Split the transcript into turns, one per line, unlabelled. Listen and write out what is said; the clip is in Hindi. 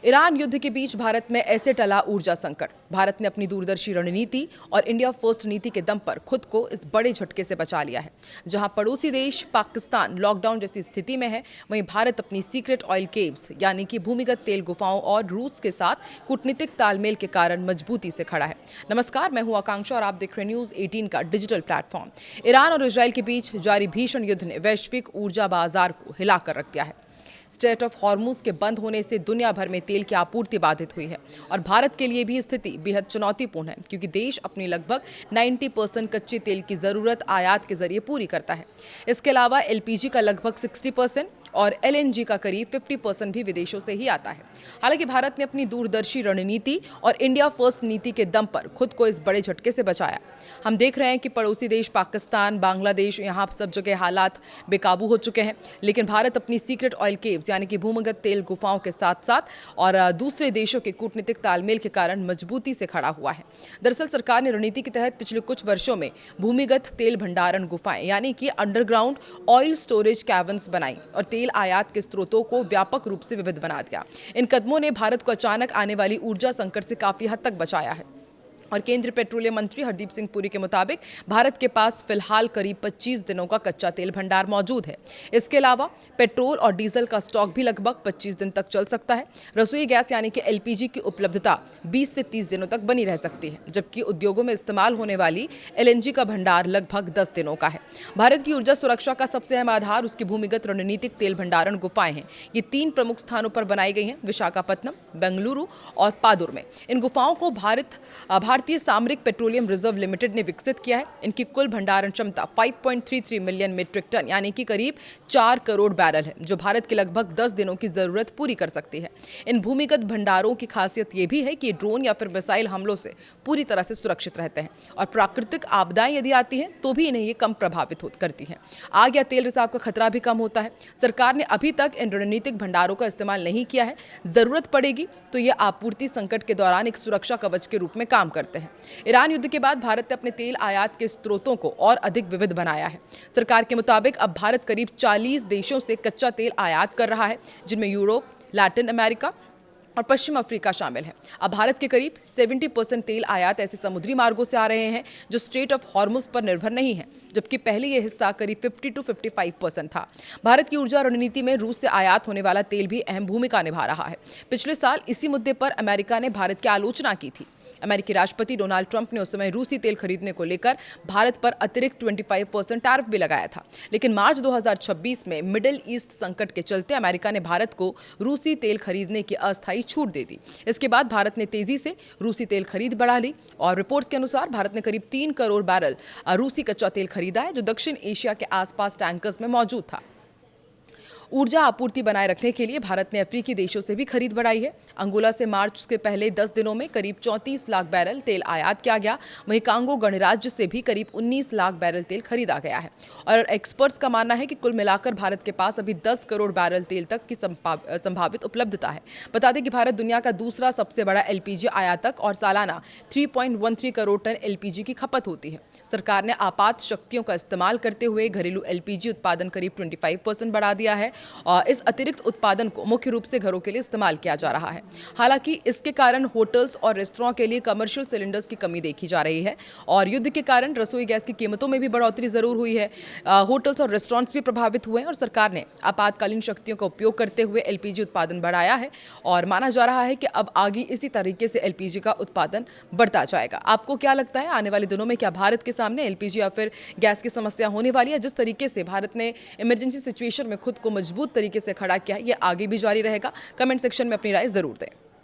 ईरान युद्ध के बीच भारत में ऐसे टला ऊर्जा संकट। भारत ने अपनी दूरदर्शी रणनीति और इंडिया फर्स्ट नीति के दम पर खुद को इस बड़े झटके से बचा लिया है। जहां पड़ोसी देश पाकिस्तान लॉकडाउन जैसी स्थिति में है, वहीं भारत अपनी सीक्रेट ऑयल केव्स यानी कि भूमिगत तेल गुफाओं और रूस के साथ कूटनीतिक तालमेल के कारण मजबूती से खड़ा है। नमस्कार, मैं हूं आकांक्षा और आप देख रहे हैं न्यूज 18 का डिजिटल प्लेटफॉर्म। ईरान और इजरायल के बीच जारी भीषण युद्ध ने वैश्विक ऊर्जा बाजार को हिलाकर रख दिया है। स्ट्रेट ऑफ हॉर्मुज के बंद होने से दुनिया भर में तेल की आपूर्ति बाधित हुई है और भारत के लिए भी स्थिति बेहद चुनौतीपूर्ण है, क्योंकि देश अपनी लगभग 90% कच्चे तेल की जरूरत आयात के जरिए पूरी करता है। इसके अलावा एलपीजी का लगभग 60% और एलएनजी का करीब 50% भी विदेशों से ही आता है। हालांकि भारत ने अपनी दूरदर्शी रणनीति और इंडिया फर्स्ट नीति के दम पर खुद को इस बड़े झटके से बचाया। हम देख रहे हैं कि पड़ोसी देश पाकिस्तान, बांग्लादेश, यहाँ सब जगह हालात बेकाबू हो चुके हैं, लेकिन भारत अपनी सीक्रेट ऑयल केव्स यानी कि भूमिगत तेल गुफाओं के साथ साथ और दूसरे देशों के कूटनीतिक तालमेल के कारण मजबूती से खड़ा हुआ है। दरअसल सरकार ने रणनीति के तहत पिछले कुछ वर्षों में भूमिगत तेल भंडारण गुफाएं यानी कि अंडरग्राउंड ऑयल स्टोरेज कैवर्न्स बनाई और तेल आयात के स्रोतों को व्यापक रूप से विविध बना दिया। इन कदमों ने भारत को अचानक आने वाली ऊर्जा संकट से काफी हद तक बचाया है। और केंद्रीय पेट्रोलियम मंत्री हरदीप सिंह पुरी के मुताबिक भारत के पास फिलहाल करीब 25 दिनों का कच्चा तेल भंडार मौजूद है। इसके अलावा पेट्रोल और डीजल का स्टॉक भी लगभग 25 दिन तक चल सकता है। रसोई गैस यानी कि एलपीजी की उपलब्धता 20 से 30 दिनों तक बनी रह सकती है, जबकि उद्योगों में इस्तेमाल होने वाली एलएनजी का भंडार लगभग 10 दिनों का है। भारत की ऊर्जा सुरक्षा का सबसे अहम आधार उसकी भूमिगत रणनीतिक तेल भंडारण गुफाएं हैं। ये 3 प्रमुख स्थानों पर बनाई गई हैं, विशाखापत्तनम, बेंगलुरु और पादुर में। इन गुफाओं को भारतीय सामरिक पेट्रोलियम रिजर्व लिमिटेड ने विकसित किया है। इनकी कुल भंडारण क्षमता 5.33 मिलियन मीट्रिक टन यानी कि करीब 4 करोड़ बैरल है, जो भारत के लगभग 10 दिनों की जरूरत पूरी कर सकती है। इन भूमिगत भंडारों की खासियत यह भी है कि ड्रोन या फिर मिसाइल हमलों से पूरी तरह से सुरक्षित रहते हैं और प्राकृतिक आपदाएं यदि आती हैं तो भी इन्हें ये कम प्रभावित करती हैं। आग या तेल रिसाव का खतरा भी कम होता है। सरकार ने अभी तक इन रणनीतिक भंडारों का इस्तेमाल नहीं किया है। जरूरत पड़ेगी तो ये आपूर्ति संकट के दौरान एक सुरक्षा कवच के रूप में काम करते हैं। ईरान युद्ध के बाद भारत ने अपने तेल आयात के स्रोतों को और अधिक विविध बनाया है। सरकार के मुताबिक अब भारत करीब 40 देशों से कच्चा तेल आयात कर रहा है, जिनमें यूरोप, लैटिन अमेरिका और पश्चिम अफ्रीका शामिल है। अब भारत के करीब 70% तेल आयात ऐसे समुद्री मार्गों से आ रहे हैं जो स्ट्रेट ऑफ हॉर्मुज पर निर्भर नहीं है, जबकि पहले यह हिस्सा करीब 50 to 55% था। भारत की ऊर्जा रणनीति में रूस से आयात होने वाला तेल भी अहम भूमिका निभा रहा है। पिछले साल इसी मुद्दे पर अमेरिका ने भारत की आलोचना की थी। अमेरिकी राष्ट्रपति डोनाल्ड ट्रंप ने उस समय रूसी तेल खरीदने को लेकर भारत पर अतिरिक्त 25% टैरिफ भी लगाया था, लेकिन मार्च 2026 में मिडिल ईस्ट संकट के चलते अमेरिका ने भारत को रूसी तेल खरीदने की अस्थायी छूट दे दी। इसके बाद भारत ने तेजी से रूसी तेल खरीद बढ़ा ली और रिपोर्ट्स के अनुसार भारत ने करीब 3 करोड़ बैरल रूसी कच्चा तेल खरीदा है, जो दक्षिण एशिया के आसपास टैंकर्स में मौजूद था। ऊर्जा आपूर्ति बनाए रखने के लिए भारत ने अफ्रीकी देशों से भी खरीद बढ़ाई है। अंगोला से मार्च के पहले 10 दिनों में करीब 34 लाख बैरल तेल आयात किया गया। वहीं कांगो गणराज्य से भी करीब 19 लाख बैरल तेल खरीदा गया है और एक्सपर्ट्स का मानना है कि कुल मिलाकर भारत के पास अभी 10 करोड़ बैरल तेल तक की संभावित उपलब्धता है। बता दें कि भारत दुनिया का दूसरा सबसे बड़ा एलपीजी आयातक और सालाना 3.13 करोड़ टन एलपीजी की खपत होती है। सरकार ने आपात शक्तियों का इस्तेमाल करते हुए घरेलू एलपीजी उत्पादन करीब 25% बढ़ा दिया है और इस अतिरिक्त उत्पादन को मुख्य रूप से घरों के लिए इस्तेमाल किया जा रहा है। हालांकि इसके कारण होटल्स और रेस्तरां के लिए कमर्शियल सिलेंडर्स की कमी देखी जा रही है और युद्ध के कारण रसोई गैस की कीमतों में भी बढ़ोतरी जरूर हुई है। होटल्स और रेस्टोरेंट्स भी प्रभावित हुए हैं और सरकार ने आपातकालीन शक्तियों का उपयोग करते हुए एलपीजी उत्पादन बढ़ाया है और माना जा रहा है कि अब आगे इसी तरीके से एलपीजी का उत्पादन बढ़ता जाएगा। आपको क्या लगता है, आने वाले दिनों में क्या भारत के सामने एलपीजी या फिर गैस की समस्या होने वाली है? जिस तरीके से भारत ने इमरजेंसी सिचुएशन में खुद को मजबूत तरीके से खड़ा किया है, ये आगे भी जारी रहेगा? कमेंट सेक्शन में अपनी राय जरूर दें।